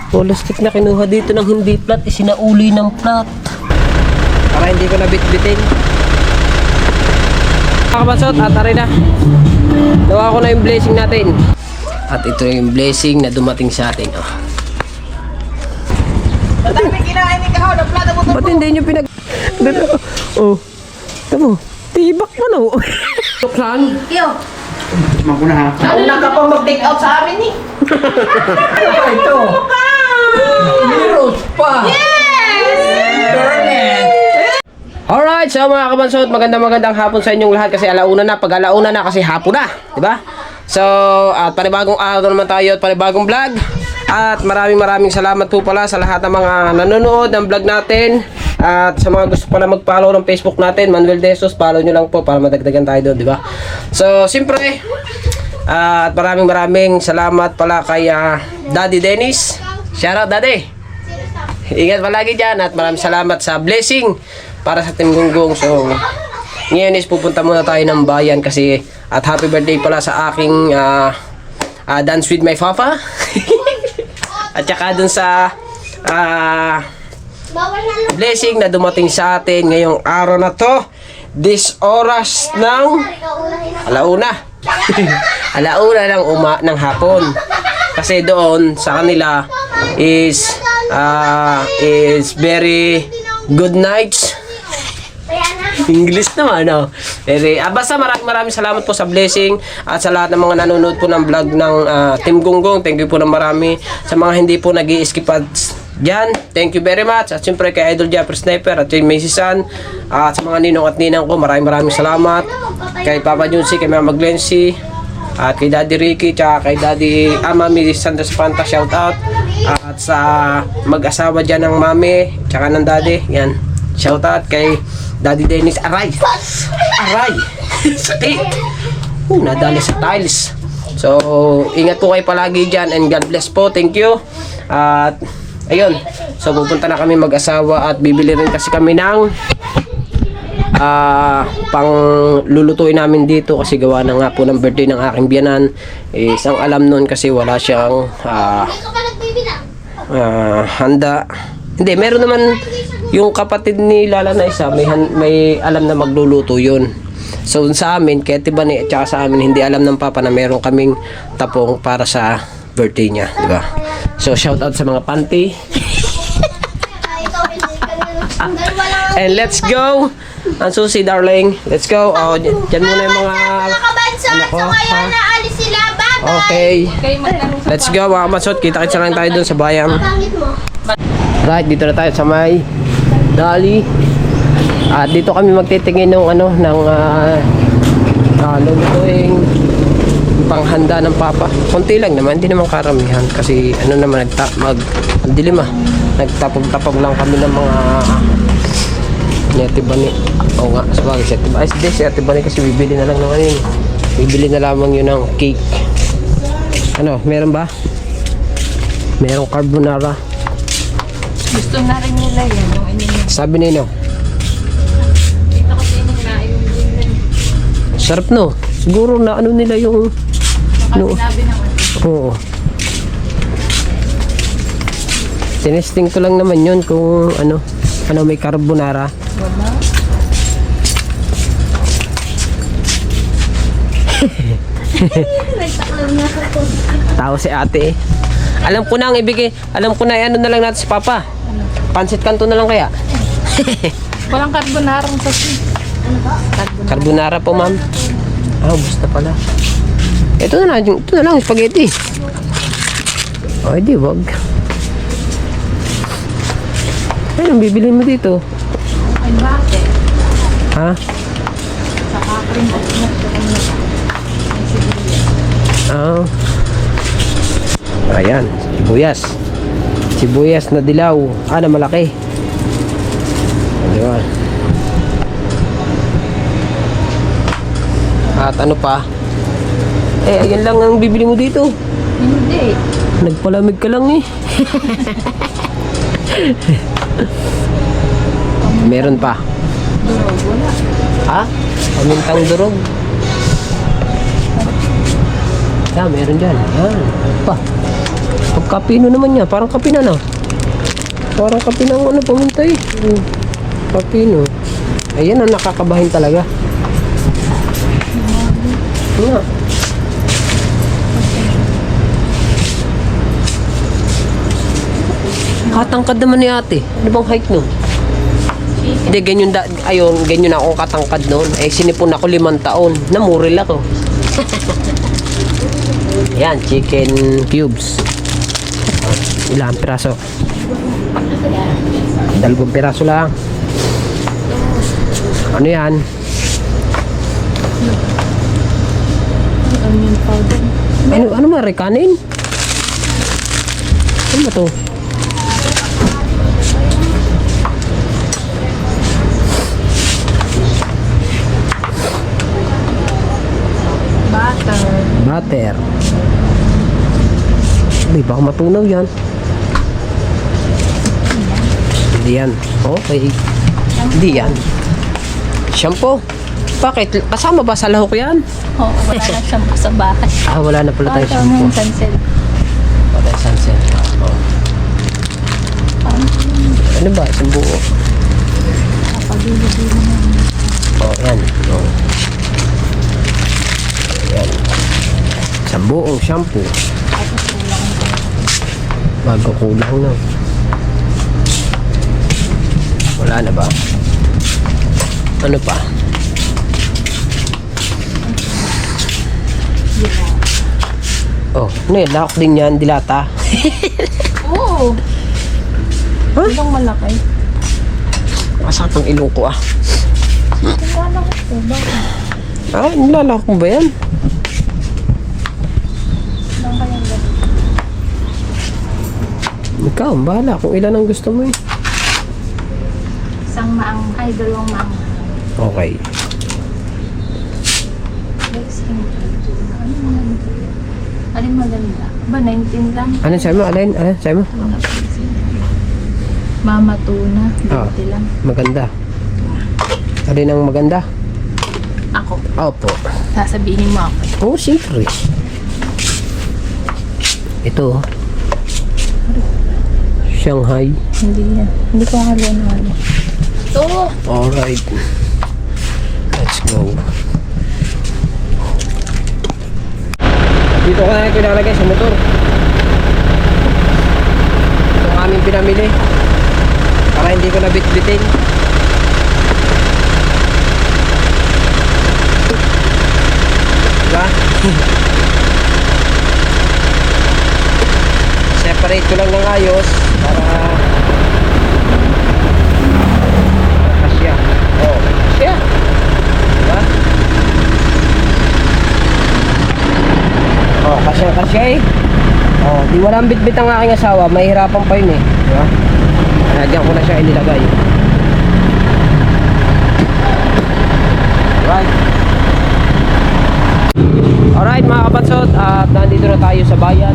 Plastic na kinuha dito ng hindi plat, isinauli ng plat. Para hindi ko nabitbitin. Mga kabansot, at tari na. Nawa ko na yung blessing natin. At ito yung blessing na dumating sa atin. Oh. Ba't hindi nyo pinag... Oh. Tamo, tibak mo na. Saan? Yo. Mako na ha. Nauna ka pang mag-take out sa amin eh. Ito. Meron pa. Alright, so mga kabansot, magandang hapon sa inyong lahat kasi alauna na, pag alauna na kasi hapon na, di ba? So, at panibagong araw naman tayo at panibagong vlog. At maraming salamat po pala sa lahat ng mga nanonood ng vlog natin. At sa mga gusto pala mag-follow ng Facebook natin, Manuel Desos, follow nyo lang po para madagdagan tayo doon, di ba? So, siyempre, at maraming salamat pala kay Daddy Dennis. Shout out, Daddy! Ingat palagi dyan at maraming salamat sa blessing para sa Team Gunggong. So, ngayon is pupunta muna tayo ng bayan kasi at happy birthday pala sa aking Dance with my Papa. At saka dun sa blessing na dumating sa atin ngayong araw na to. This oras ng alauna. Alauna ng hapon. Kasi doon sa kanila is very good nights. English naman, no? Basta maraming salamat po sa blessing at sa lahat ng mga nanonood po ng vlog ng Team Gunggong. Thank you po ng marami. Sa mga hindi po nag-i-skip ads dyan, thank you very much. At siyempre kay Idol Japper Sniper at kay Macy San at sa mga ninong at ninang ko, maraming salamat. Kay Papa Junsi, kay Mama Glency at kay Daddy Ricky, tsaka kay Daddy Mami Sandra Spanta, shout out. At sa mag-asawa dyan ng Mami, tsaka ng Daddy, yan, shout out kay Daddy Dennis. Aray! Sakit! Nadali sa tiles. So, ingat po kayo palagi dyan and God bless po. Thank you. At, ayun. So, pupunta na kami mag-asawa at bibili rin kasi kami ng pang lulutuin namin dito kasi gawa na nga po ng birthday ng aking biyanan. Isang alam nun kasi wala siyang handa. Hindi, meron naman yung kapatid ni Lala na isa, may alam na magluluto yun. So sa amin, kaya Tibani at saka sa amin, hindi alam ng Papa na meron kaming tapong para sa birthday niya, di ba? So shout out sa mga panty. And let's go. Ang susi, darling. Let's go. Oh, dyan muna yung mga Ano ko? Ngayon naalis sila. Bye-bye. Okay. Let's go mga kabansot. Kita-kita lang tayo dun sa bayan. Right, dito na tayo sa may Dali. At dito kami magtitingin ng lulutuing panghanda ng Papa. Konti lang naman, hindi naman karamihan kasi naman ang dilim nagtapog-tapog lang kami ng mga Tibani. Oo nga, sabagay si Tibani kasi bibili na lang naman yun. Bibili na lamang yun ng cake. Meron ba? Merong carbonara. Gusto na rin nila yan, yung inyo. Sabi nino. Dito ko din na yung din. Sarap no. Siguro na nila yung Sinabi naman. Oo. Tinesting ko lang naman yun kung may carbonara. Wala. Tao si ate. Alam ko na na lang natin si Papa. Pansit kanto na lang kaya. Walang carbonara sa Carbonara po, ma'am. Basta pala. Ito na lang, spaghetti. Di wag. Anong bibili mo dito? Ay, bakit? Ha? Sa kakring at Ayan, sibuyas na dilaw, na malaki. Diba? At pa? Ayan lang ang bibili mo dito. Hindi. Nagpalamig ka lang eh. Meron pa. Durog, wala. Ha? Pamintang durog. Meron dyan. Yan. Kapino naman niya. Parang kapina na. Parang kapina ang ano, paminta eh. Kapino. Ayan ang nakakabahin talaga. Nga. Katangkad naman ni ate. Ano bang height nun? Hindi, ganyan ayun, ganyan ako katangkad noon. Eh, sinipon ako 5 taon. Namuril ako. Yan, chicken cubes. Ilang piraso? 2 piraso lang. Ano yan? Onion powder. Ano ba? Kanin? Ano ba to? Butter. Butter. Uy, baka matunaw yan. Hindi yan. Okay. Hindi yan. Shampoo. Bakit? Kasama ba sa lahok yan? Oo, wala na siyang sa bahay. Ah, wala na pala tayo Ito shampoo. yung sunset. Wala tayo sunset. Oh. Ano ba? Isang buo. Kapag-ibig na. Oh, yan. Oh. Yan. Isang buong shampoo. Bago kulang na. Wala na ba? Ano pa? Oh, ano yun? Lahok din yan, dilata. Oo. Ha? Itong malaki. Masakang ilong ko ah. Wala ko ito. Bakit? Ah, nilalahok mo ba yan? Lang kayang gano'n? Ikaw, bahala kung ilan ang gusto mo eh. Isang maang, ay dalawang maang. Okay. Alin maganda? Ba, 19 lang? Ano sa'yo mo? Alin? Ano sa'yo mo? Mama tuna, Ah. 20 lang. Maganda. Alin ang maganda? Ako, Opo. sasabihin mo ako. Oh, siyempre. Ito. oh. Shanghai. Hindi yan. Hindi ko halo na halo. Ito! Alright. Let's go. Dito ko na pinalagay sa motor. Ito ang aming pinamili. Para hindi ko nabit-bitin. Diba? Separate ko lang ng ayos para kasya. Oh, kasya. Diba? Oh, kasya eh. Oh, di walang bitbit ang aking asawa, mahihirapan pa yun eh. Diba? Kaya dyan ko na siya inilagay. Right. Alright mga kapansot, at nandito na tayo sa bayan.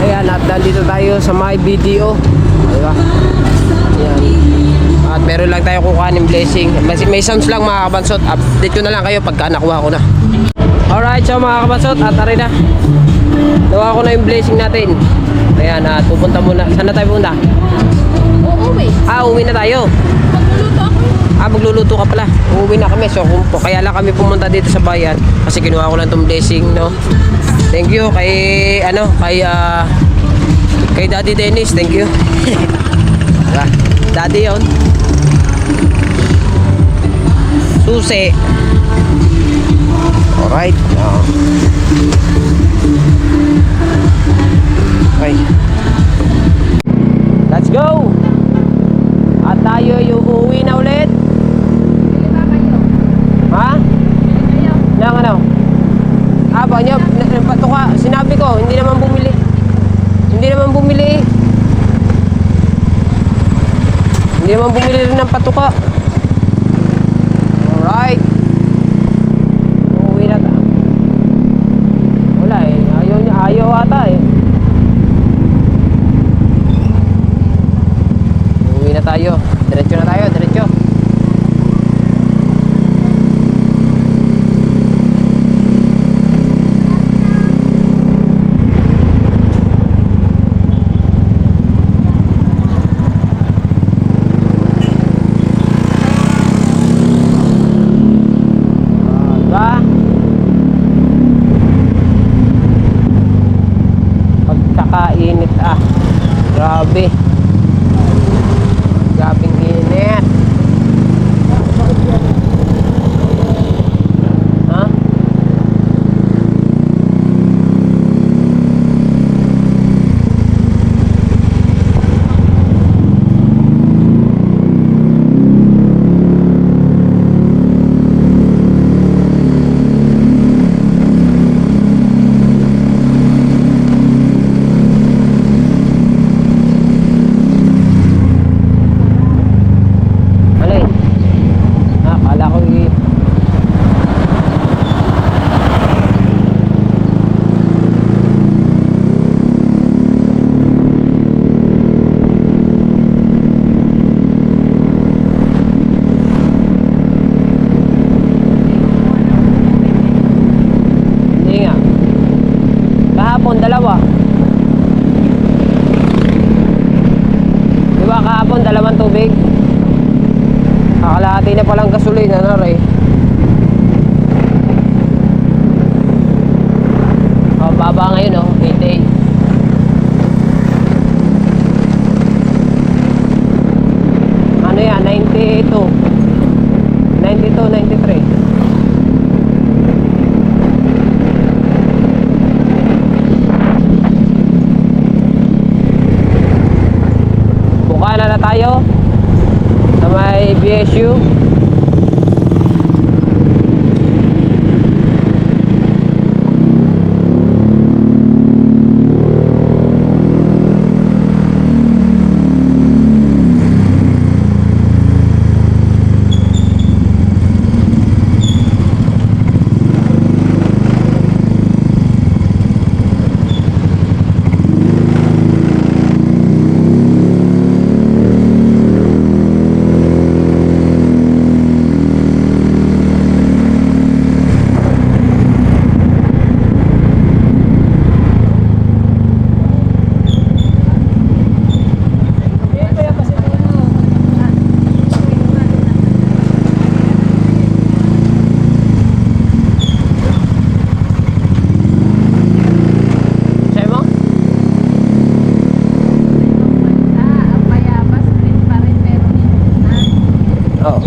Ayan, at nandito tayo sa my video. Diba? Ayan. At meron lang tayo kukuhanin blessing. May sounds lang mga kapansot. Update ko na lang kayo pagka nakuha ko na. Alright, so mga kapansot, at tari na. Nakuha ko na yung blessing natin. Ayan, at pupunta muna. Saan na tayo pupunta? Uuwi. Uwi na tayo. Magluluto ako. Magluluto ka pala. Uuwi na kami. So, kaya lang kami pumunta dito sa bayan. Kasi kinuha ko lang itong blessing, no? Thank you kay, kay Daddy Dennis. Thank you. Diba? Daddy yun. Susi. Alright. Okay. Let's go! At tayo yung uuwi na ulit. Bili ba kayo? Ha? Bili kayo? Nang ano? Ba niya, pato ka, sinabi ko, hindi naman bumili. Hindi naman bumili. Hindi naman bumili rin ng patuka. Alright. Uuwi na ta. Wala eh, ayaw ata eh. Uuwi na tayo. Diretso na tayo, diretso. Kakainit ah. Grabe. Grabing init. Ha? Alay. Akala ko hindi nga. Kahapon dalawa. Di ba kahapon dalawang tubig? Kakalahati na palang gasolina na rin. Oh, baba ngayon oh, 88. Ano yan? 92. 92, 93. Bukana na tayo sa may BSU. Sa'yo mo? Ang Bayabas, green pa rin, pero Oo.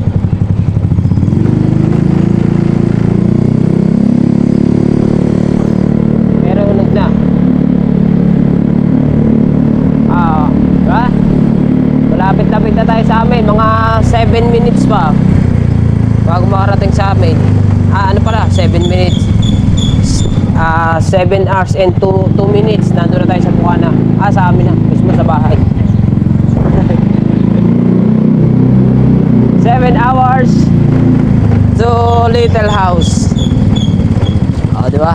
Pero unog na. Diba? Malapit-lapit na tayo sa amin. Mga 7 minutes pa bago makarating sa amin. Ano pala? 7 minutes. 7 hours and 2 minutes. Nandun na tayo sa Bukana. Sa amin na. Mismo sa bahay. 7 hours to Little House. Di ba?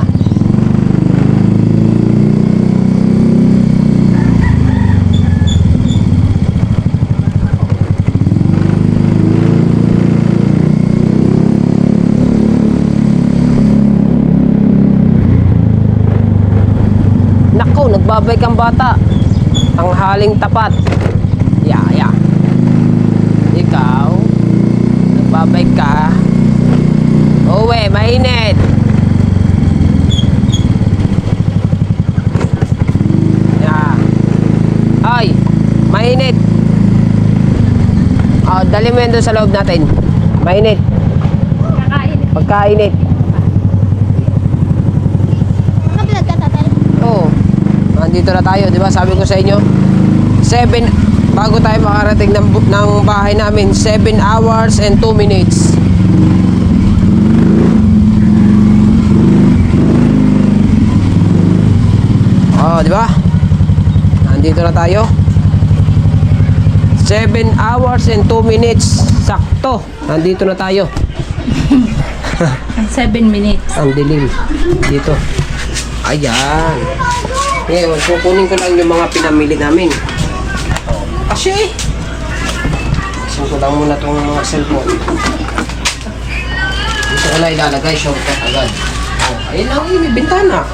Nako, nagbabay kang bata. Ang haling tapat. Yeah. Ikaw, nagbabay ka. Uwe, mainit. Yeah. Ay, mainit. Dali mo yan doon sa loob natin. Mainit. kakainit. Pagkainit. Naka-vlog ka, tatay? Oo. Nandito na tayo, di ba? Sabi ko sa inyo, 7, bago tayo makarating ng bahay namin, 7 hours and 2 minutes. Di ba? Nandito na tayo. 7 hours and 2 minutes. Sakto. Nandito na tayo. 7 minutes. Ang dilim. Dito. Ayan. Ngayon, kukunin ko lang yung mga pinamili namin. Kasi, isin ko lang muna itong mga cellphone. Dito ko na ilalagay, shortcut agad. Ayun lang yun, may bintana.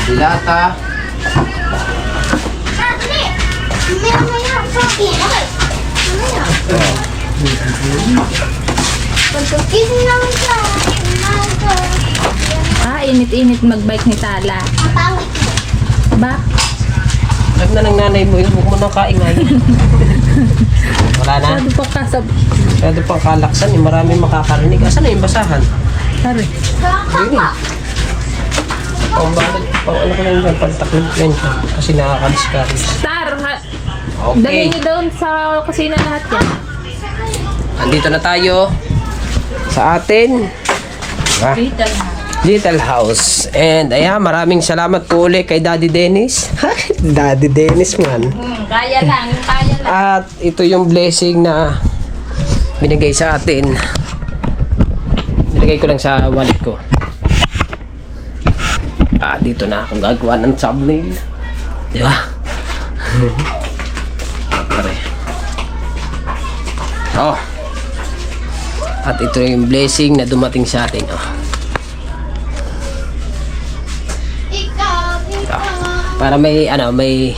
Dilata. Dali! Mamaya, Sophie. Okay. Mamaya. Pagkakising naman siya. Init-init mag-bike ni Tala. Ang pangit mo. alam na ng nanay mo, huwag mo nang kaingay. Wala na. Masyado pa kasab. Masyado pang kalaksan, yung maraming makakarinig. Asan na yung basahan? Sorry. Yun eh. Pang balot, pang ano ko lang dyan, pantaklog yan siya. Kasi nakakadiscourage. Star, Okay. dalhin niyo doon sa kusina lahat yan. Andito na tayo sa atin. Ah, Little house. And ayan, maraming salamat po ulit kay Daddy Dennis. Daddy Dennis man. Kaya lang, yung kaya lang. At ito yung blessing na binigay sa atin. Nilagay ko lang sa wallet ko. Dito na akong gagawa ng thumbnail. Di ba? Pare. Oh. At ito yung blessing na dumating sa atin. Oh. Ikaw. Para may may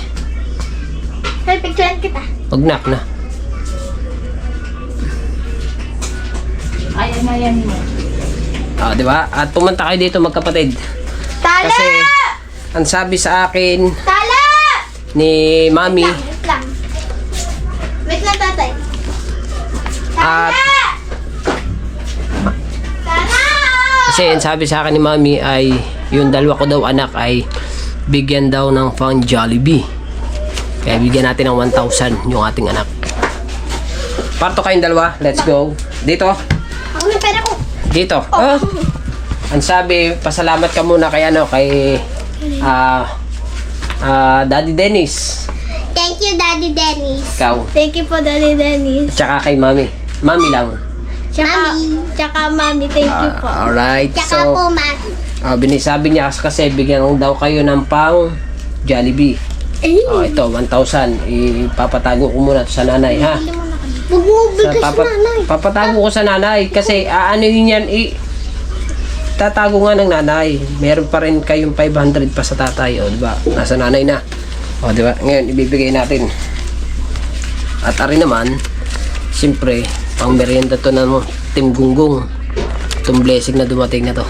Hey, picturean kita. pagnak na. Ayan mo. Di ba? At pumunta kayo dito magkapatid. Tala! Kasi ang sabi sa akin Tala! ni Mami Wait lang. Wait lang, tatay. at Tala! kasi ang sabi sa akin ni Mami ay yung dalawa ko daw anak ay bigyan daw ng pang Jollibee. Kaya bigyan natin ng 1,000 yung ating anak. Parto kayong dalawa. Let's go. Dito. Ako na pera ko. Dito. Oh. Ang sabi, pasalamat ka muna kay kay Daddy Dennis. Thank you, Daddy Dennis. Ikaw. Thank you po, Daddy Dennis. Tsaka kay Mami. Mami lang. Tsaka Mami, thank you po. Alright. Tsaka So, po, Mami. binisabi niya kasi bigyan daw kayo ng pang Jollibee. Ito, 1,000. Ipapatago ko muna sa nanay, ha? Huwag mo bigay sa nanay. Papatago ko sa nanay kasi ano yun yan, tatago nga ng nanay. Meron pa rin kayong 500 pa sa tatay, o diba? Nasa nanay na. O diba? Ngayon, ibibigay natin. At ari naman, siyempre, pang merienda to ng Team Gunggong. Itong blessing na dumating na to.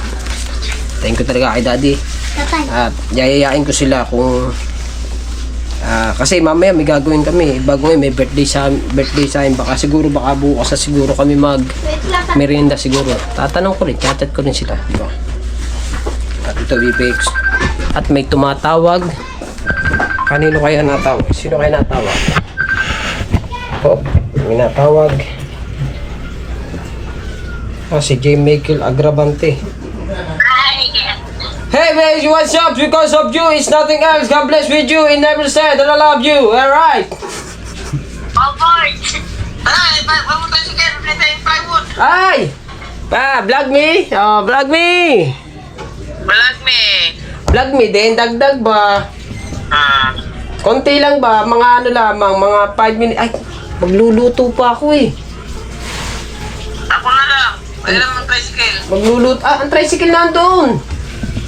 Thank you talaga kay Daddy. Tatay. At yayayain ko sila kung kasi mamaya may gagawin kami bago may birthday sa akin, baka bukas na siguro kami mag Wait lang, tatay. merienda siguro. Tatanong ko rin, chat ko rin sila, di ba? At ito VPX. At may tumatawag. Kanino kaya natawag? Sino kaya natawag? Oh, may natawag. Si J. Michael Agravante. Hey guys, what's up? Because of you, it's nothing else. God bless with you. He never said that I love you. Alright. Ay! Vlog me? Oh, vlog me. Vlog me din. Dagdag ba? Konti lang ba? Mga ano lamang, mga 5 minutes. Ay, magluluto pa ako eh. Ako na lang. Wala naman tricycle. Magluluto. Ang tricycle nandun.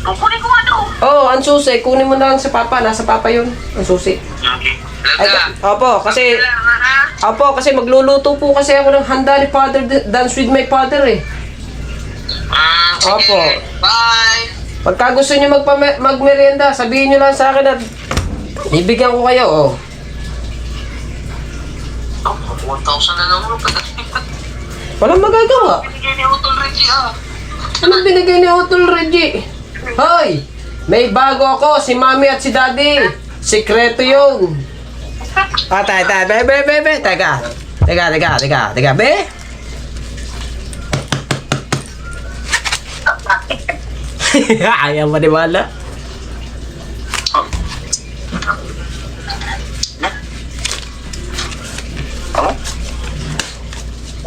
Kukunin ko nga doon. Oh, ang susi. Kunin mo na lang sa papa. Nasa papa yun. Ang susi. Okay. Ay, opo, kasi... Opo, kasi magluluto po kasi ako ng handa ni Father, Dance with my Father eh. Sige. Opo. Bye. Pagka gusto niyo magmerienda, sabihin niyo lang sa akin at ibigyan ko kayo, oh. 1,000 na naman. Walang magagawa. Binigay ni Utol Reggie Anong binigay ni Utol Reggie? Hoy! May bago ako, si Mami at si Daddy. Sikreto yun. Be. Teka, be. Ayaw maniwala.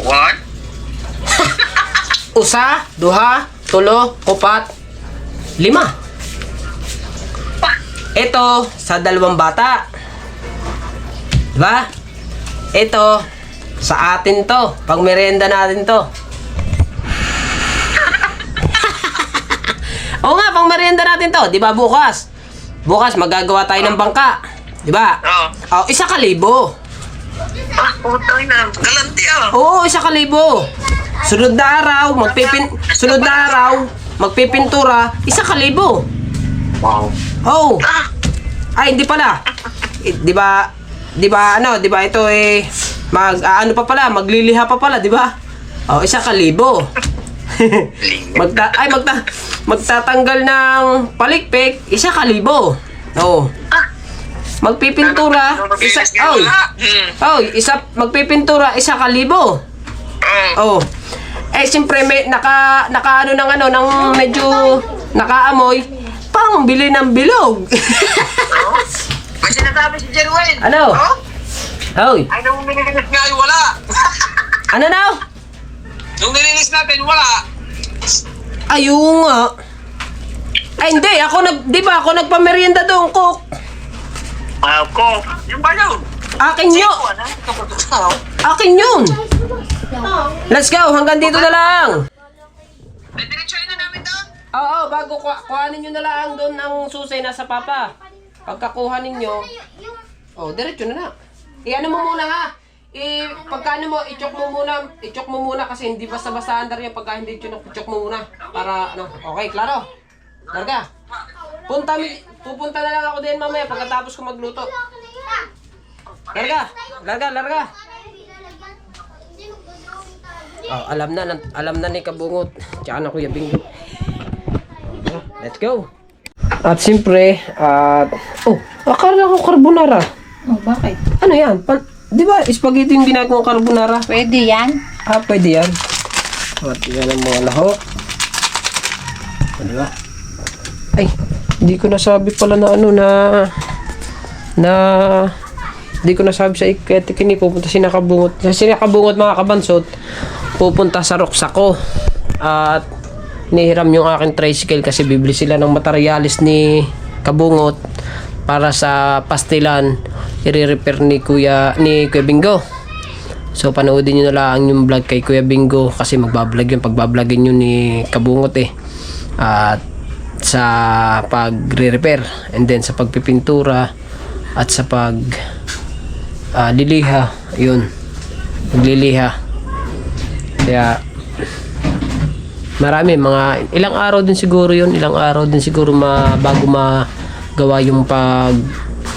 What? Usa, duha, tulo, upat, 5. Ito sa 2 bata. Diba? Ito sa atin to. Pag merienda natin to. Oo nga, pang merienda natin to. Diba bukas? Bukas magagawa tayo ng bangka. Diba? Oo. Oh, 1,000. Putang na. Galanti Oo, 1,000. Sunod na araw, magpipintura, 1,000. Wow. Oh. Ay, hindi pala. 'di ba? 'Di ba ito ano pa pala, magliliha pa pala, 'di ba? Oh, 1,000. Magtatanggal ng palikpik, 1,000. Oh. Magpipintura, magpipintura, 1,000. Oh. Siyempre may naka ng medyo nakaamoy, pang-bili ng bilog. May sinasabi si Jerwin. Ano? Hoy. Ay, nung nilinis nga ay wala. Ano daw? Nung nilinis natin, wala. Ayun nga. Ay, hindi. Di ba ako nagpamerienda doon, Cook? Ako. Yung ba yun? Akin yun. Akin yun. Let's go. Hanggang dito na lang. Ay, diretsuhin na namin doon. Oo, bago kuhanin nyo na lang doon ang susay nasa papa. Pagkakuha ninyo, diretso na. Ano mo muna ha? Pagkano mo, i-chok mo muna kasi hindi basta-basta andar yan pagka hindi i-chok mo muna. Para, okay, klaro. Larga. Pupunta na lang ako din mamaya pagkatapos ko magluto. Larga. Oh, alam na ni Kabungot. Tsaka na Kuya Bingo. Let's go. At siyempre, akala ko carbonara. Oh, bakit? Ano yan? Di ba, spaghetti yung ginagawang carbonara? Pwede yan. Pwede yan. At yan ang mga lahok. Di ba? Ay, hindi ko nasabi pala hindi ko nasabi sa ikini, pupunta si Nakabungot. Si Nakabungot mga kabansot, pupunta sa Roksako. At nihiram yung aking tricycle kasi bibili sila ng materialis ni Kabungot para sa pastilan i-repair ni Kuya Bingo. So panoodin nyo na lang yung vlog kay Kuya Bingo kasi pagbablogin yun ni Kabungot at sa pagre-repair and then sa pagpipintura at sa liliha magliliha. Kaya marami, ilang araw din siguro bago magawa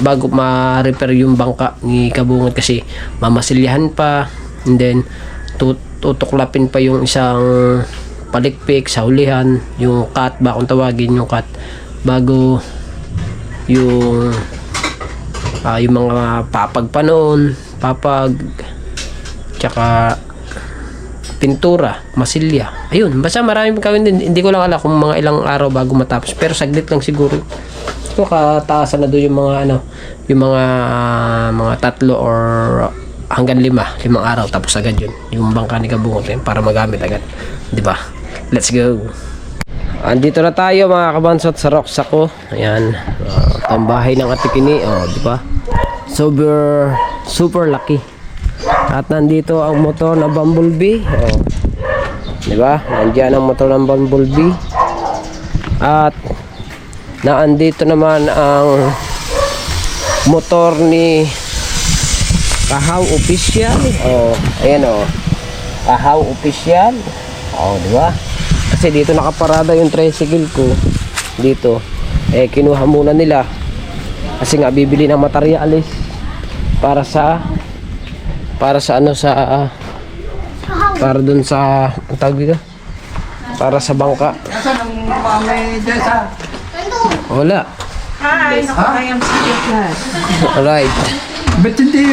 bago ma-repair yung bangka ni Kabungot kasi mamasilyahan pa and then tutuklapin pa yung isang palikpik sa hulihan, yung cut ba kung tawagin yung cut bago yung mga papag pa noon, tsaka pintura, masilya. Ayun, basta maraming gawin din. Hindi ko lang alam kung mga ilang araw bago matapos. Pero saglit lang siguro. Ito kataasan na doon yung mga mga 3 or hanggang 5 araw tapos agad yun. Yung bangka ni Kabungot para magamit agad. 'Di ba? Let's go. Andito na tayo mga kabansot sa Roksako. Ayan. Ang bahay ng Atipini. 'di ba? Super lucky. At nandito ang motor na Bumblebee. Di ba? Nandiyan ang motor ng Bumblebee. At naandito naman ang motor ni Kahaw Official. Ayan Kahaw Official. Di ba? Kasi dito nakaparada yung tricycle ko. Dito. Kinuha muna nila. Kasi nga bibili ng materialis para dun sa ang tawag dito? Para sa bangka. Nasaan ang mami dyan sa... Wala. Hi, I am Class. Alright. Ba't hindi...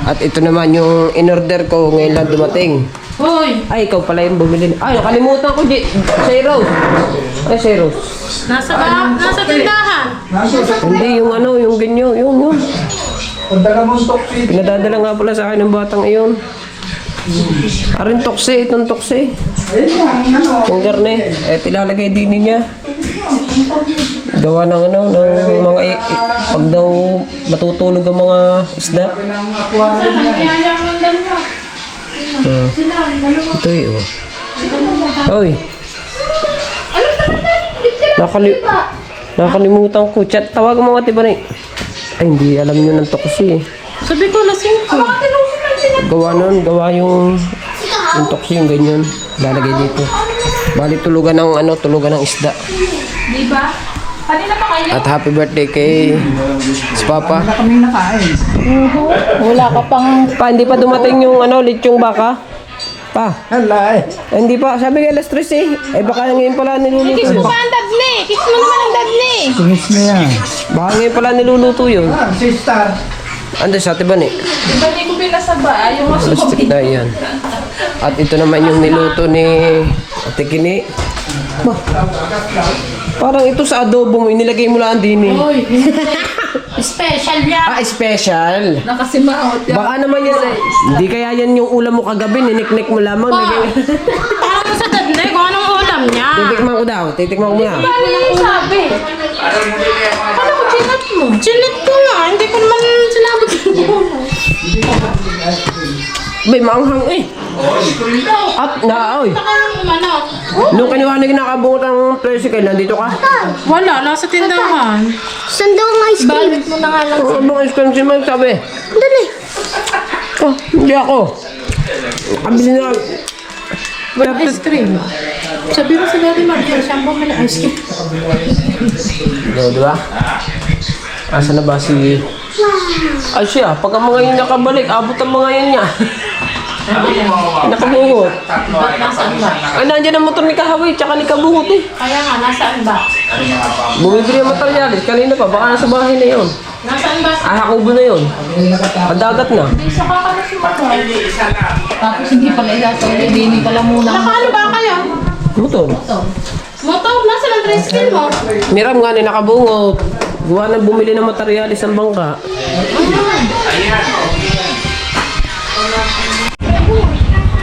At ito naman yung in-order ko ngayon lang dumating. Hoy! Ay, ikaw pala yung bumili. Ay, nakalimutan ko. Rose. Ay, Rose. Nasa tindahan. Hindi, yung ganyo. Yung. Pagdala mo ang toksi. Pinadadala nga pala sa akin ng batang iyon. Arin itong toksi. Ayun lang, Yung garne. Tilalagay din niya. Gawa ng ng mga pag daw matutulog ang mga isda. Ito Oy. Nakalimutan ko. Chat, tawagan mo ate ba rin? Ay, hindi alam nyo ng toksi. Sabi ko, lasing ko. Gawa yung toksi yung ganyan. Lalagay dito. Bali tulugan ng tulugan ng isda. Di ba? Kanina pa kayo? At happy birthday kay si Papa. Wala kaming nakain. Wala ka pang... Pa, hindi pa dumating yung lechong baka. Pa, Hala eh. hindi pa. Sabi nga alas 3 eh. Eh baka ngayon pala niluluto Kiss yun. mo pa ang dadli! Kiss mo naman ang dadli! Tungis na yan. Baka ngayon pala niluluto yun. Sister. Ando sa ate ba ni? Di ba di ko pinasaba? Yung Plastic masubi. na yan. At ito naman yung niluto ni Ate Kini. Ba, parang ito sa adobo mo, inilagay mo lang din eh. Uy! Special yan! Special. Nakasimaot yan. Baka naman yan. Hindi kaya yan yung ulam mo kagabi, niniknik mo lamang. Pa! Parang sa dadli kung anong ulam niya. Titikman ko daw, titikman ko muna. Paano yung sabi? Ano ko chinat mo? Chinat ko nga. Hindi ko naman sinabi ko. Bay, maanghang eh. At na, oy. Parang umano. Nung kinuha na kinakabungot ang tricycle, nandito ka. Wala, nasa tindahan. Saan daw ang ice cream? Balit mo na nga lang. Ano bang ice cream si Mike sabi? Dali. Oh, hindi ako. Kabili na. Ice cream. Sabi mo sa Daddy Mark, siyang bumili ice cream. Di ba? Asa na ba si... Ay siya, pagka mga yun nakabalik, abot ang mga yun niya. Nakabungot. Ba't nasaan ba? Ay, nandiyan ang motor ni Kahawi, tsaka ni Kabungot eh. Kaya nga, nasaan ba? Bumibili ang materialis, kanina pa, baka nasa bahay na yun. Nasaan ba? Hakubo na yun. Padagat na. Hindi sa kakalas yung motor. Tapos hindi pala ilasauli, hindi pala muna. Nakaano ba kayo? Motor. Motor, nasaan ang tricycle mo? Miram nga ni nakabungot. Gawa na bumili ng materialis ang bangka.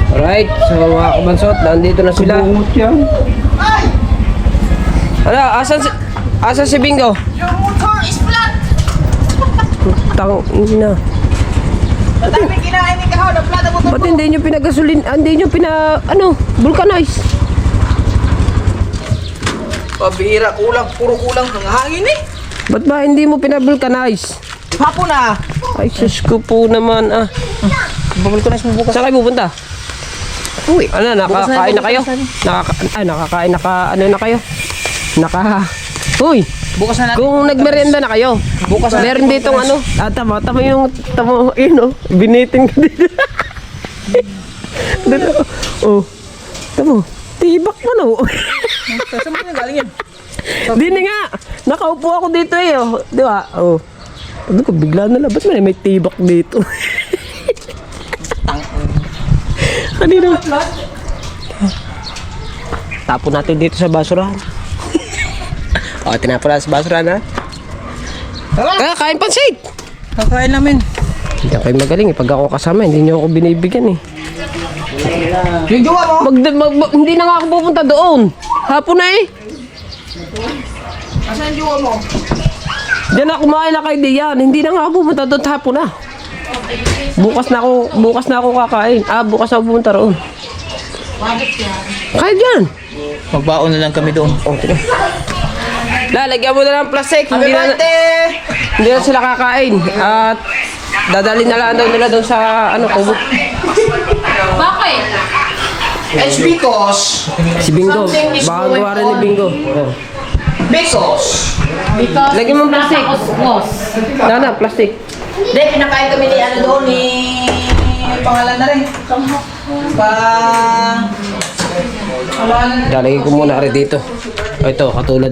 Alright, so mga kabansot, nandito na sila. Bungot yan. Ano, asan si Bingo? Your motor is flat! Tang, ina. Madami kinain ni Kahaw na flat ang motor Ba't hindi nyo pinagasolin, hindi nyo vulcanize? Pabihira, puro kulang ng hangin eh. Ba't ba hindi mo pinavulcanize? Hapon na! Ay, sus ko po naman ah. Babulkanize mo bukas. Saan kayo pupunta? Uy! Ano, nakakain na kayo? Nakakain na kayo? Uy! Bukas na natin. Kung nagmerienda na kayo, Bukas na meron ditong tama yung, binitin ko dito. Dito, oh, tama, tibak mo no. Saan mo na galing yan? Dini nga, nakaupo ako dito eh, oh. Di ba? Oh. Sabi ko, bigla na lang, ba't may tibak dito? Kanina. Tapon natin dito sa basurahan. O, tinapon natin sa basurahan ha. Kaya, kain pansit! Kakain namin. Hindi kayo magaling eh. Pag ako kasama, hindi niyo ako binibigyan eh. Yung jowa mo? Hindi na nga ako pupunta doon. Hapon na eh. Asan yung jowa mo? Diyan na kumain na kayo diyan. Hindi na nga ako pupunta doon. Hapon na. Bukas na ako kakain. Bukas na ako pupunta roon. Kaya dyan. Magbaon na lang kami doon. O, tika. Lalagyan mo na ng plastic. Hindi na sila kakain. At dadalhin na lang daw nila doon sa kubo. Bakit? It's because... Si Bingo. Something is Baka going gawa rin ni on. Bingo. Oh. Because... Because Lagyan mo ng plastic. nasa Nana, plastic. Hindi, pinakain kami ni doon ni... Pangalan na rin. Pangalan na rin. Lalagay ko muna rin dito. Ito, katulad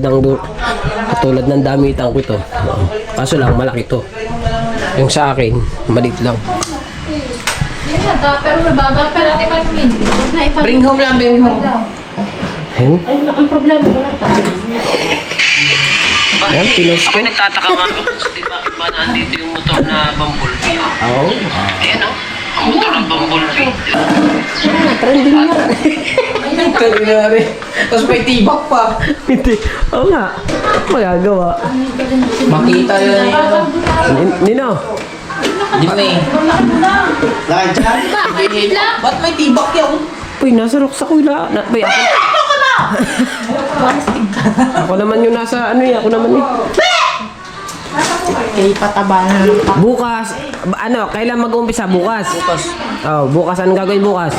ng damitan ko ito. Kaso lang, malaki ito. Yung sa akin, maliit lang. Pero nababa pa natin pa namin. Bring home lang, bring home. Ayun. Ay, ang problema wala tayo. Ayan, pinos ko. Nagtataka nga ba nandito yung motor na bumblebee? Oo. Ayan o. Ang motor ng bumblebee. Trending nga. Trending na rin. Tapos may tibak pa. Hindi. Oo nga. Magagawa. Makita yun. Nino. Jimmy. Lakad dyan. Ba't may tibak yan? Uy, nasa roksa ko ila. Bay, ako naman yung nasa ako naman eh. Pataba na. Bukas, kailan mag-uumpisa? Bukas. Oh, bukas. Anong gagawin bukas?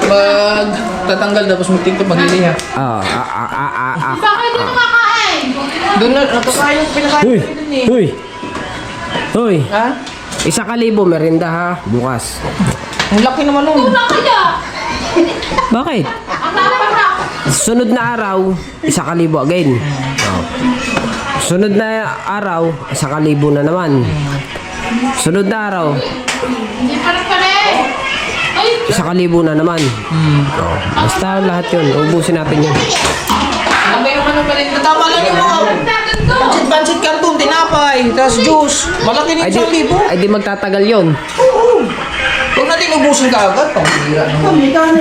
Magtatanggal tapos magtinto magliliha. Bakit dito kakain? Doon na, nakakain yung pinakain Uy! ko dun eh. Uy! Uy! Ha? 1,000 merinda ha, bukas. Ang laki naman nun. Una kaya. Bakit? Ang dapat na. Sunod na araw, 1,000 again. Oh. Sunod na araw, 1,000 na naman. Sunod na araw, Hindi pa rin pala eh. Ay, 1,000 na naman. Oh. Basta lahat yun, ubusin natin yun. Ang yung ano pa rin. Tama lang yung mga ganito. pansit canton, tinapay, tapos juice. Malaki Ay din di, 1,000. ay di magtatagal yun. Huwag natin ubusin ka agad. Pambira naman.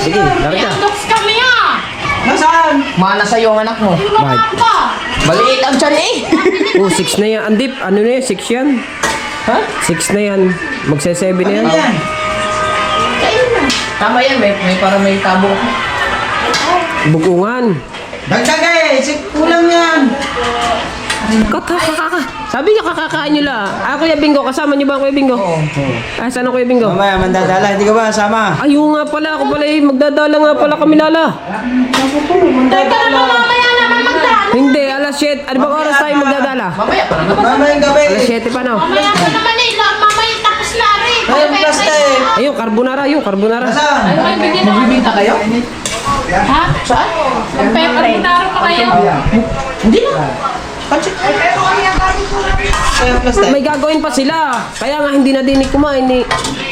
Sige, laro ka. Doks kami ah. Nasaan? Mana sa'yo ang anak mo. Yung mga pa. Maliit ang tiyan eh. Oh, 6 na yan. Andip, ano na yan? 6 yan. Ha? 6 na yan. Magse-7 na yan. Ano yan? Tama yan, may para may tabo. Bugungan. Dagdag eh. Kulang yan. Kaka. Sabi niya kakakain nyo lang. Kuya Bingo, kasama niyo ba ang Kuya Bingo? Oo. Saan ang Kuya Bingo? Mamaya mandadala. Hindi ka ba sama? Ayun nga pala, ako pala magdadala nga pala kami lala. Teka naman mamaya naman magdaan. Hindi, alas 7. Ano bang oras tayo magdadala? Mamaya pa naman. Mamayang gabi. Alas 7 pa no? Mamaya pa naman eh. Mamaya tapos na rin. Ayun, basta eh. Ayun, carbonara. Nasaan? Ay, may bigyan na Magbibinta kayo? Ha? Saan? Magpepper na pa kayo. Hindi na. Pansit. Kaya plus tayo. May gagawin pa sila. Kaya nga hindi na din kumain ni.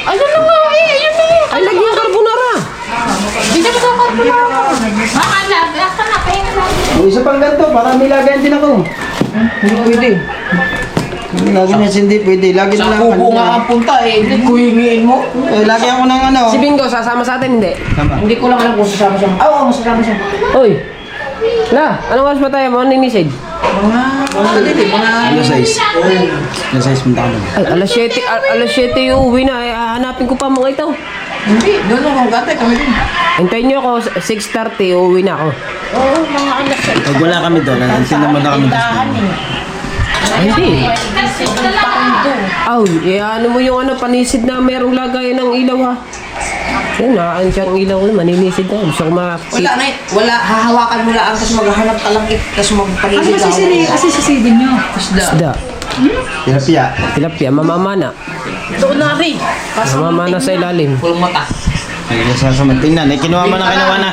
Ayun na nga eh. Ayun na eh. Ay, lagyan carbonara. Bigyan mo sa carbonara. Baka na. Baka na. Pahinga natin. Yung isa pang ganito, para may lagayan din ako. Hindi pwede. Lagi na hindi pwede. Lagi na Sa lang. kubo nga ang punta eh. Hindi ko hingiin mo. Eh, lagi ako ng ano. Si Bingo, sasama sa atin, hindi? Sama. Hindi ko lang alam kung sasama siya. Oo, masasama siya. Uy! La, anong oras pa tayo? Morning message. Alas 6. Alas 6 punta ka na. Ay, alas 7 yung uwi na. Ay, hanapin ko pa mga ito. Hindi, doon ako gata kami din. Hintayin nyo ako, 6:30, uuwi na ako. Pag wala kami doon, nansin naman na kami doon. Ay, hindi. Aw, ano mo yung panisid na merong lagayan ng ilaw ha? Yan, nakaan siyang ilaw ko, maninisid na. Gusto ko Wala na eh. Wala, hahawakan mo lang tapos maghahanap ka lang eh. Tapos magpalisid ako. Asisisidin nyo. Isda. Tilapia. Tilapia, mamamana. Doon na rin. Mamamana sa ilalim. Pulong mata. Ay, sasamang tingnan. Eh, kinuha mo na kinuha na.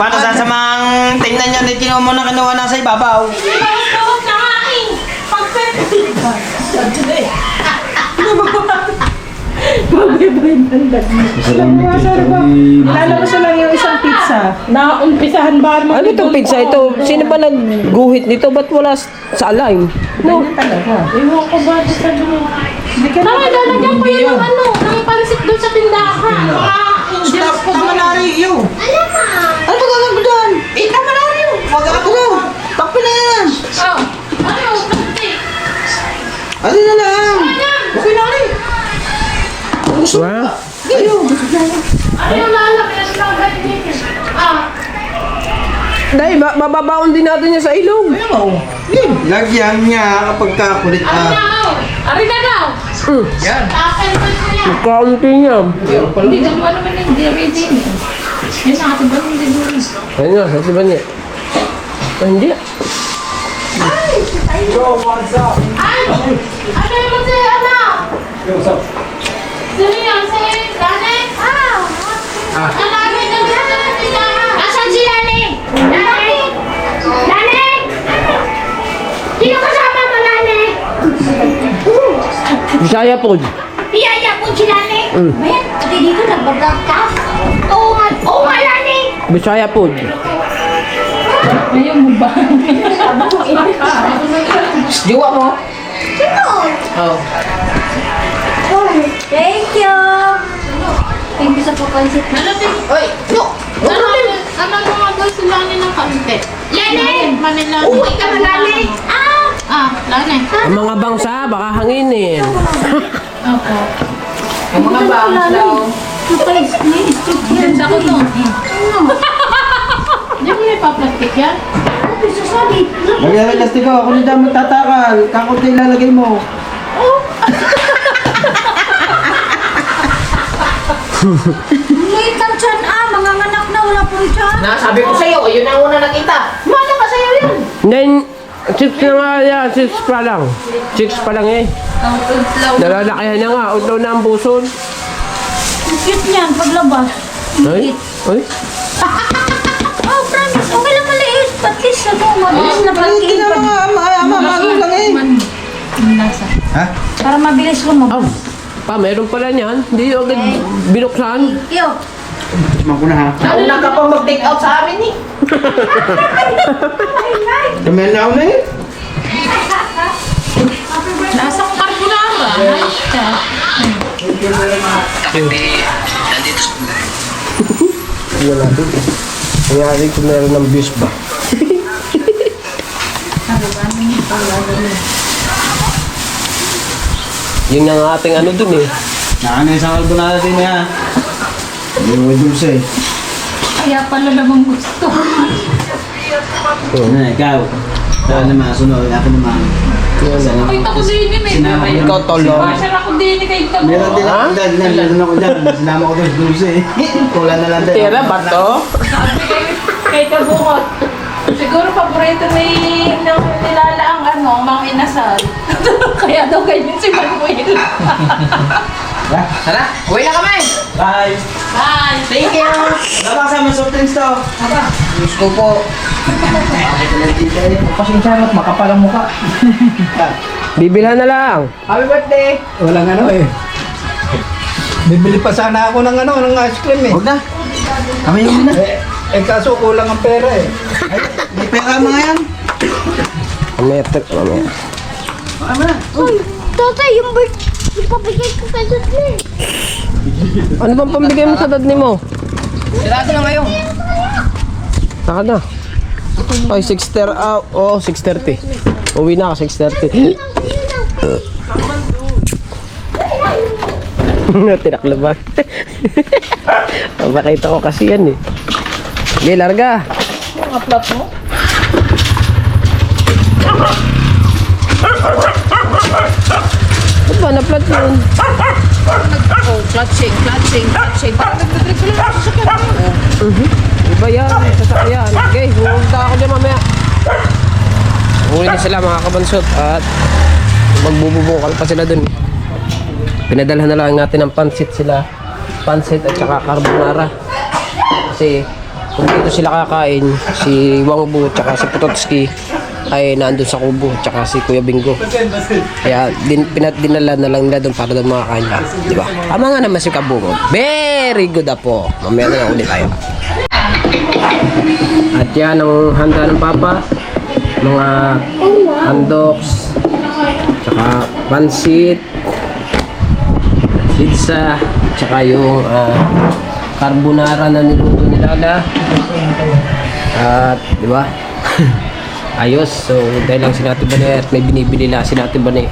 Paano sasamang tingnan yan? Eh, kinuha mo na kinuha na sa ibabaw. Huwag na nga eh. Lalabas na lang yung isang pizza. Naumpisahan ba mo? Ano itong pizza ito? Sino ba nagguhit nito? Ba't wala sa align? No. Ewan ko ba sa doon? Hindi ka Tama, lalagyan ko yun ng ng pansit doon sa tindahan. Mga angels ko Tama doon. na rin yun. Ano ba gagawin ko doon? Tama na rin yun. Huwag ako doon. Takpi na yan. Oh, ano, pansit. Ano na lang. Okay na rin. Wow. Ano yung lalagyan ng ganyan? Dahil, mababaon din natin niya sa ilog. Ayaw mo. Lagyan niya kapag kakulit Ano na, oh? Ari na daw. Yan. Akin ko niya. Kaunti niya. Hindi, dalawa naman yung ready. Yun na, atin ba hindi doon? Ayun nga, sabi ba niya? Hindi. Ay! Ano yung kasi, ano? Sino yan? Si Lane? Lane na siya. Asan si Lane? Lane? Lane? Sino kasama mo, Lane? Bisaya po. Biyaya po si Lane. Bayan, pati dito nagbablog-cast. Oo nga, Lane. Bisaya po. Ayaw mo ba? Diwa mo. Sino? Oo. Thank you. Thank you sa papansit. Nalating. Oy, no. Ano mga daw si Lane ng kaunti? Lane! Manila. Uwi ka na, Lane. Lane. Ang mga bangsa, baka hanginin. Opo. Ang mga bangs daw. Ganda ko to. Hindi mo na ipaplastic yan? Lagyan ng plastic ko. Ako na dyan magtatakal. Kakunti ilalagay mo. Late na Nasabi ko sa'yo, yun ang una nakita. Mana ka sa'yo yun? Then, 6 na nga yan, 6 pa lang. 6 pa lang eh. Ang utlaw. Nalalakihan na nga, utlaw na ang buson. Ang cute niyan, paglabas. Ay, ay. Oh, promise. Okay lang maliit. At least, mabilis na Maliit pag-iipad. na mga lang eh. Ang lasa. Ha? Para mabilis Oh, lumabas. pa, meron pala niyan. Hindi agad binuksan. Yo. Sumang ko na ha. Nauna ka pang mag-take out sa amin eh. Kamel na ako na eh. Lasa ko carbonara. Wala natin. Kaya natin kung meron ng views ba. Yun nga ang ating ano dun eh. Nakano isang albunada din ha. Hindi mo dulce eh. Kaya pala namang gusto. Na, ikaw. Ikaw naman, sunod. Ako naman. Kita ko din eh. Sinama ko. Ikaw tolo. Masarap ako din eh. Kahit tabo. Meron din ako dyan. Nandun ako dyan. Sinama ko doon dulce eh. Kulang na lang din. Tira ba to? Kahit tabungot. Siguro paborito ni nilala ang mga inasal. Kaya daw ganyan si Manuel. Tara, uwi na kami. Bye. Bye! Thank you. Wala ba kasama soft drinks to? Gusto po. Pasensya mo, makapal ang mukha. Bibilhan na lang. Happy birthday. Walang ano eh. Bibili pa sana ako ng ng ice cream eh. Huwag na. Kami yung na. Kaso kulang ang pera eh. May pera mga yan. Mamaya. Mamaya. Uy, tatay, yung papagay ko kay Dudley. Ano bang pambigay mo sa dad ni mo? Sirado na ngayon. Saka na. Ay, 6:30. Oo, 6:30. Uwi na ako, 6:30. Tinaklaban. Makita ko kasi yan eh. Sige, larga. Mga plot mo? Ba't ba na-flat yun? Oh, clutching. Parang nagdadrive ko lang sa sakyan. Iba yan, sasakyan. Okay, pumunta ako dyan mamaya. Uli na sila mga kabansot at magbububukal pa sila dun. Pinadalhan na lang natin ng pansit sila. Pansit at saka carbonara. Kasi kung dito sila kakain, si Wangbu at saka si Pototski ay nandun sa kubo at saka si Kuya Bingo. Kaya dinala na lang nila doon para doon makakain lang. Diba? Tama nga naman si Kabungo. Very good po. Mamaya na lang ulit tayo. At yan ang handa ng Papa. Mga handoks, tsaka pansit, pizza, tsaka yung carbonara na niluto ni Lala. At, di ba? Ayos. So, dahil lang si Nati Bane at may binibili lang si Nati Bane.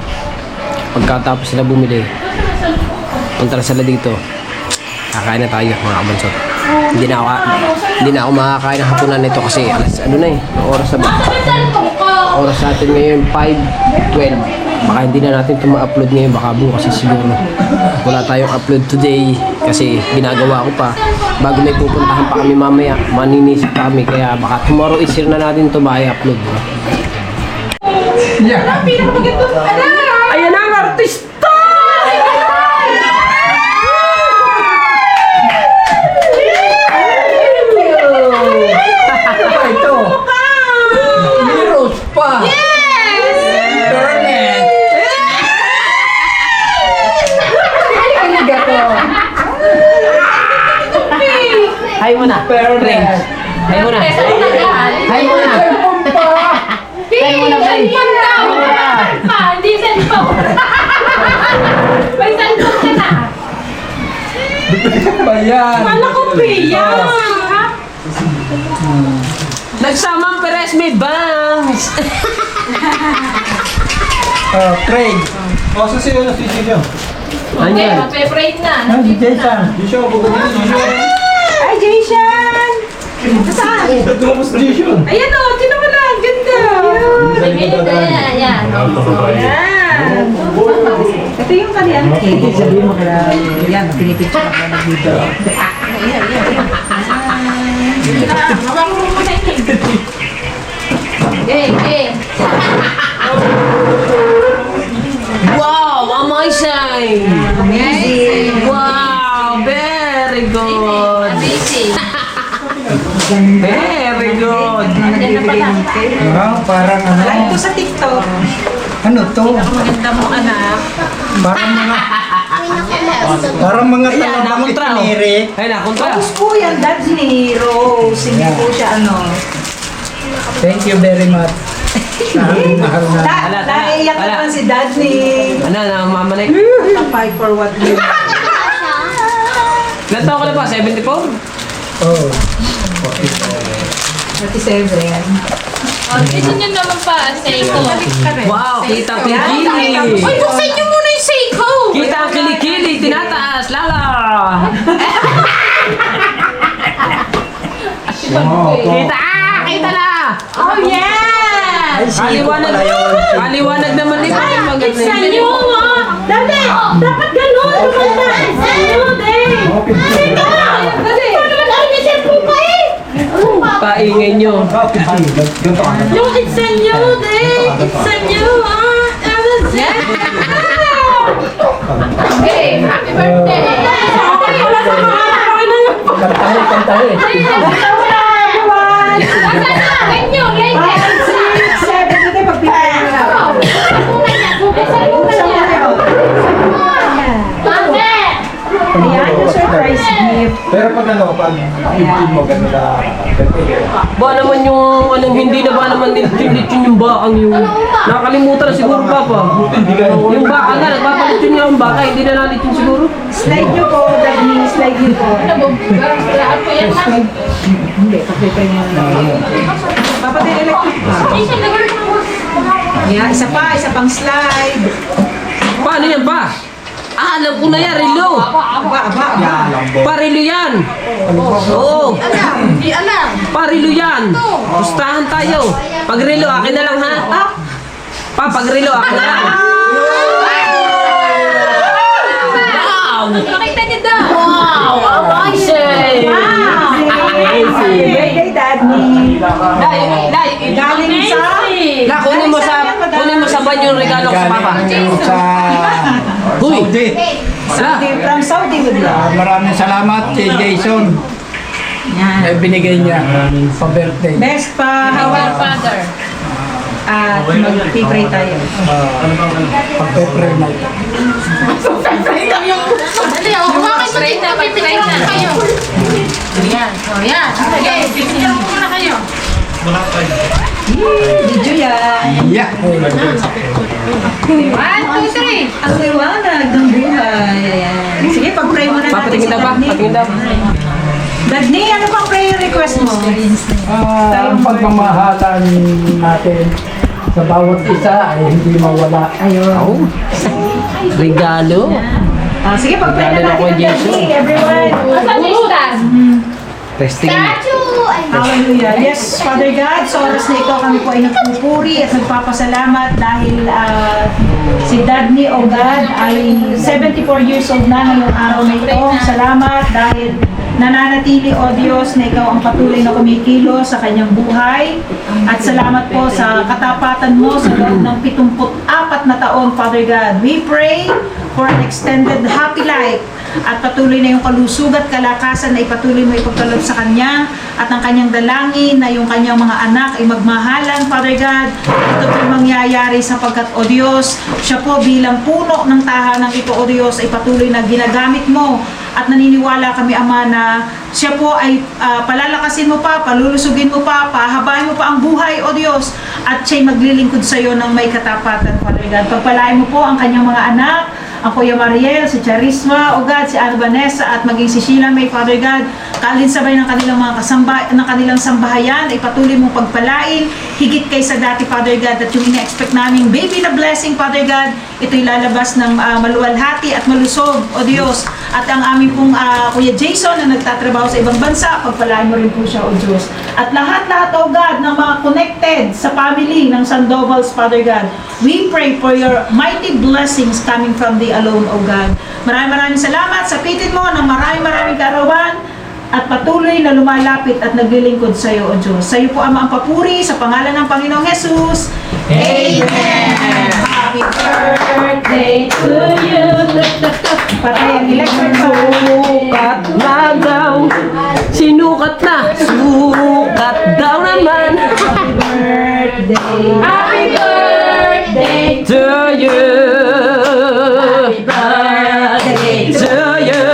Pagkatapos sila bumili, punta na sila dito. Kakain na tayo mga kabansot. Hindi na ako makakain ng hapunan nito kasi alas ano na eh, oras na ba? Oras natin ngayon 5:12. Baka hindi na natin ito ma-upload ngayon, baka bukas siguro. Wala tayong upload today kasi ginagawa ko pa. Bago may pupuntahan pa kami mamaya, maninisip pa kami kaya baka tomorrow is na natin ito ba i-upload. Ayan ang artista! Ito. Heroes pa. Internet. Hay mo na. Internet. Hay mo na. Hay mo na. Hay mo na, guys. Hindi cellphone. May cellphone ka na. Bayan. Wala ko piya. Nagsamang Perez may bangs! Craig. O, sa sino na sisi nyo? Okay, magpe-pray na. Si Jason. Jason, bugagin ni Jason. Ay, Jason! Saan? Tapos Jason. Ayan o, tinan mo lang. Ganda. Ganda. Ayan. Ayan. Ito yung kanyang cake. Sabihin mo kaya yan, pinipicture ako na dito. Hawak mo muna yun. Okay. Wow, amazing! Wow, very good! Amazing. Very good! Parang ano. Like ko sa TikTok. Ano to? Maganda mo, anak. Parang mga Ayan, talabang nakontra. itiniri. Ay, nakontra. Tapos po yan, Dad ni Rose. Hindi po siya ano. Thank you very much. Mahal na. Naiiyak Wala. naman si Dad ni Ano, namamanay? Fight for what you. Ilan taon ka na pa? 74? Oh. 37. Ito nyo naman pa, Seiko. Wow, kita ang kilikili. Uy, buksan nyo muna yung Seiko. Kita ang kilikili, tinataas, lala. Kita, kita na. Oh, yeah! Kaliwanag, kaliwanag naman ito. Sa inyo, Dati, dapat ganun. Lumanda. Sa inyo, din. Dati, paano naman ay may cellphone pa eh? Paingay nyo. Yung it's a new day. It's a new Okay, happy birthday. Kantahe, kantahe. Ayan, yung surprise gift. Pero pag ano, pag ibig mo gano'n na. Ba naman yung anong hindi na ba naman nilitin yung bakang yung nakalimutan na siguro papa. Yung baka nga, nagpapalit yun yung baka, hindi na nalit yun siguro. Slide nyo po, Dad ni slide nyo po. Lahat po yan na. Hindi, pakipay mo na. Papatin electric pa. Ayan, isa pang slide. Paano yan pa? Ah, alam ko na yan, relo. Aba. Parilo yan. Oo. Di alam. Parilo yan. Pustahan tayo. Pag relo, akin na lang ha. Pag relo, akin na lang. Wow! Nakita niyo daw. Wow! Amazing! Happy birthday, Dad ni. Galing sa... La, kunin mo sa ban yung regalo ko sa papa. Sa Huy! Saudi. From Saudi with love. Maraming salamat kay Jason. Yan. Binigay niya pa-birthday. Next pa, Our hawak. father. At mag-pray tayo. Pag-pray na ito. Dali, hawakan mo dito. Pipitay na kayo. Yan. O, yan. Okay, pipitay mo muna kayo. Video yan. Yeah. 1, 2, 3. Ang liwanag ng buhay. Ayan. Sige, pag-pray muna natin Papatingin daw ba? Dad ni. Patingin daw. Dad ni, ano pang prayer request mo? Ang pagmamahalan natin sa bawat isa ay hindi mawala. Ayun. Regalo. Sige, pag-pray na Regalo natin ako, ng Dad Jesus. ni, everyone. Asan yung stand? Testing. Hallelujah. Yes, Father God, sa oras na ito kami po ay nagpupuri at nagpapasalamat dahil si Dad ni o God ay 74 years old na ngayong araw na ito. Salamat dahil nananatili o Diyos na ikaw ang patuloy na kumikilo sa kanyang buhay. At salamat po sa katapatan mo sa loob ng 74 na taon, Father God. We pray for an extended happy life at patuloy na yung kalusug at kalakasan na ipatuloy mo ipagkaloob sa kanya at ang kanyang dalangin na yung kanyang mga anak ay magmahalan, Father God. Ito po mangyayari sapagkat, O Diyos, siya po bilang puno ng tahanan ito, O Diyos, ay patuloy na ginagamit mo at naniniwala kami, Ama, na siya po ay palalakasin mo pa, palulusugin mo pa, pahabain mo pa ang buhay, O Diyos, at siya'y maglilingkod sa iyo ng may katapatan, Father God. Pagpalain mo po ang kanyang mga anak, ang Kuya Mariel, si Charisma, O God, si Ana Vanessa, at maging si Sheila May, Father God, kalinsabay ng kanilang mga ng kanilang sambahayan, ay patuloy mong pagpalain, higit kaysa dati, Father God, at yung ina-expect naming baby na blessing, Father God, ito'y lalabas ng maluwalhati at malusog, O Diyos, at ang aming pong Kuya Jason na nagtatrabaho sa ibang bansa, pagpalain mo rin po siya, O Diyos. At lahat-lahat, O God, ng mga connected sa family ng Sandovals, Father God, we pray for your mighty blessings coming from the alone, O God. Maraming salamat. Sapitin mo ng maraming kaarawan at patuloy na lumalapit at naglilingkod sa iyo, O Diyos. Sa iyo po, Ama, ang papuri sa pangalan ng Panginoong Jesus. Amen! Happy birthday to you! Patay ang electric Sukat na daw. Sinukat na. Sukat daw naman. Happy birthday To you. Happy birthday to you.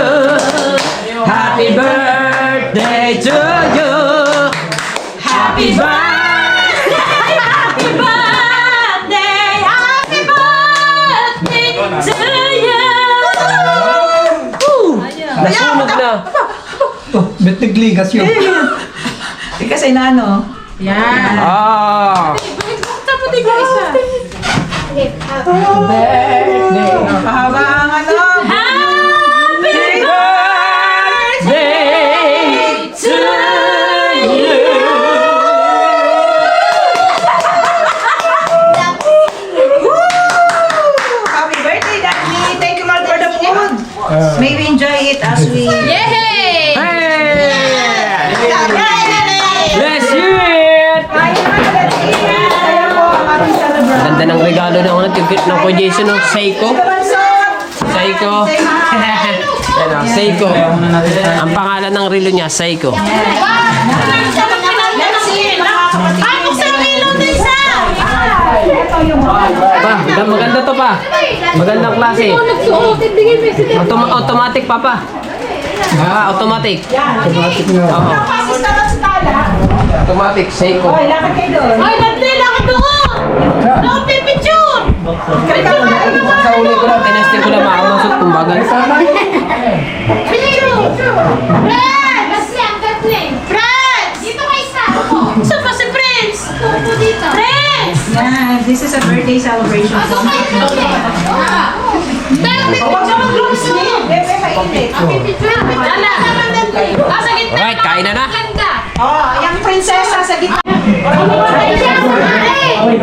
Happy birthday to you. Happy birthday. Happy birthday! Happy birthday to you! Nasunog na. Oh, bet nagligas yun. Kasi na ano? Yan. Ah. Tapos ikaw isa. Pahaba ang ano? Happy Birthday to you. Happy birthday, Daddy! Thank you, Lord, for the food. May we enjoy it as we... Yay! Hey! Let's hear it! Kaya po ang ating celebration. Ganda ng regalo na unang ticket ng Kuya Jason, no? Seiko. Seiko. Ano, Seiko. Ang pangalan ng relo niya, Seiko. Let's see! Ay, buksan ang ilaw na isa! Ito yung Pa, maganda to pa. Magandang klase. Nagsuot, ibigay mo si Automatic pa pa. Ah, automatic. Automatic nga. Oo. Pasis naman sa tala. Automatic, Seiko. Okay, lakad kayo doon. Ay, Dante, lakad doon! Doon, pipicture! Sa uli ko lang, tinesting ko lang makamasok kung bagal. Picture! Friends! Friends! Dito kayo isa! Saan pa si Friends? Dito. Friends! Yan, this is a birthday celebration. Pero may Huwag siya mag-gloves niya. Bebe, mainit. picture! Dala! Nasa gitna! Alright, kain na na. Ganda! Oh, yung prinsesa sa gitna. Ay, siya! Ay!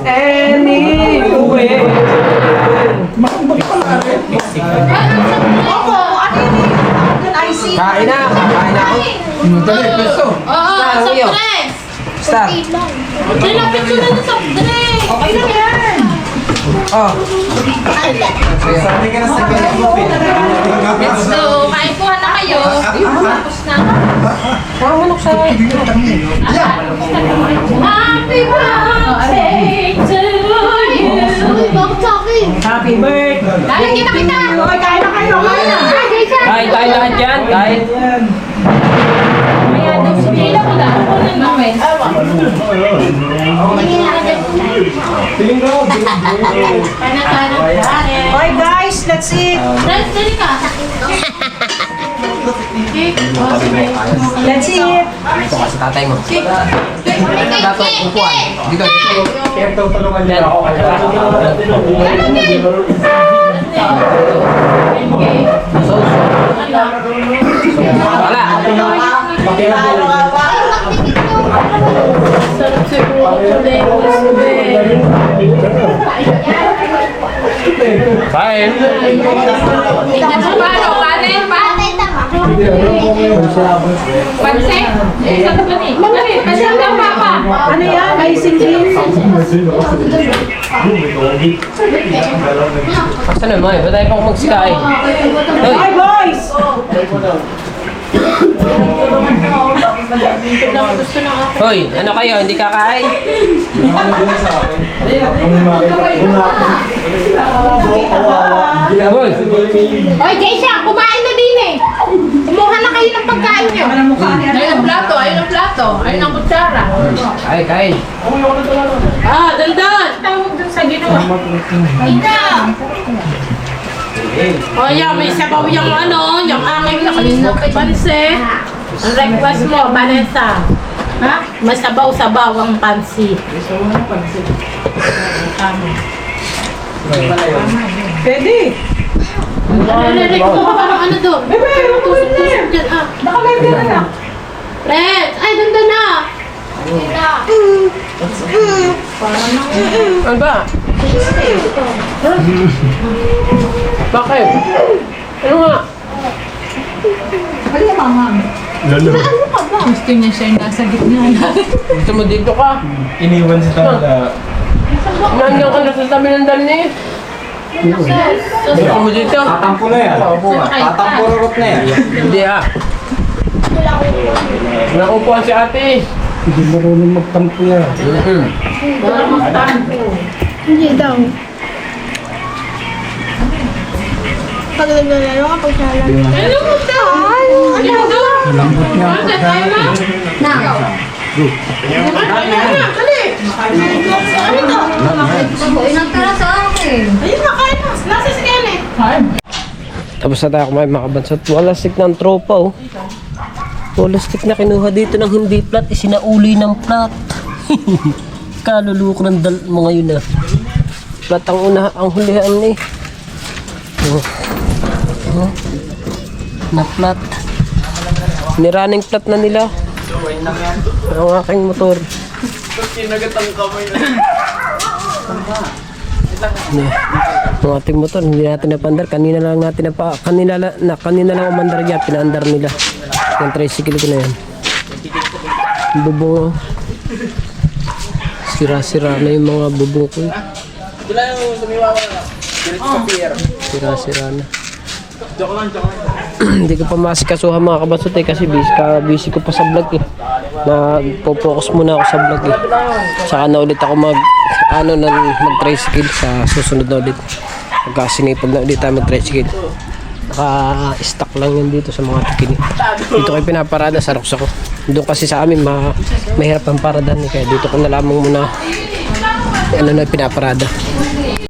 Anyway. Opo, ano yun IC? Kain na. Kain na ako. Dali, peso. Oo, Star, soft Leo. drinks! Star. Dali na picture na ng soft drinks! Okay lang yan. Oh. Sabi ka na sa Let's go. Kain po na kayo. Tapos na. Parang manok sa Happy birthday to you! Happy birthday. Dali, kita! Okay, kain na kayo. Kain na. Kain tayo lahat yan. Kain. Kaya daw si Jayla ko lang. Ako nang gawin. Okay, guys, let's eat. Friends, dali ka! Let's eat. Ito kasi tatay mo. Dato, upuan. Dito. Ito, tulungan niya ako. Wala. Sarap siguro today. Kain. Paano? Kanin pa? Pansin? Isa ka ba ni? Pansin ka papa. Ano yan? Icing cream. Basta naman eh. Ba't tayo pang magsikain? Hoy. Hi, boys! Hoy, ano kayo? Hindi kakain? Hoy. Oy, Jaysha, kumain na din eh! Kumuha na kayo ng pagkain nyo! Ano mukha niya? Ayun ang plato. Ayun ang plato. Ayun ang kutsara. Kain, kain. Ah, dandan. Tawag dun sa ginawa. Ikaw! O yan, may sabaw yung ano, yung aking pansit. Ang request mo, Vanessa. Ha? May sabaw-sabaw ang pansit. Pwede. Narinig mo ka parang ano doon? Bebe, Tusok-tusok dyan, ah. Naka-live ka na. Red! Ay, dandan na! Ano ba? Bakit? Ano nga? Lalo. Gusto niya siya yung nasa gitna. Gusto mo dito ka? Iniwan si Tanda. Nandiyan ka na sa tabi ng dali. Gusto mo dito? Tatampo na yan. Tatampo rurot na yan. Hindi ah. Nakupuan si ate. Hindi marunong magtampo yan. Hindi daw. Pag naglalaro ka, pag siya lang. Ano mo daw? Malambot niya ang pagkain. Inagtara sa akin. Ayun na, kain mo. Nasa si Kenneth. Tapos na tayo kumain mga kabansot. Wala stick ng tropa oh. Wala stick na kinuha dito ng hindi plat. Isinauli ng plat. Kaluloko ng mga yun ah. Plat ang una, ang hulihan ni. Oh. Oh. Na plat. Niraning plat na nila. Ang aking motor. Ang ating motor, hindi natin napandar. Kanina lang natin kanina lang umandar dyan. Pinaandar nila. Yung tricycle ko na yan. Bubong. Sira-sira na yung mga bubong ko. Sira-sira na. Hindi ko pa masikasuhan mga kabansot eh, kasi busy ko pa sa vlog eh. Nagpo-focus muna ako sa vlog eh. Saka na ulit ako mag-tricycle sa susunod na ulit. Pagkasinipag na ulit tayo mag-tricycle. Naka-stock lang yan dito sa mga tukini. Dito kayo pinaparada sa rocks ako. Doon kasi sa amin mahirap ang paradahan eh. Kaya dito ko na lamang muna na pinaparada.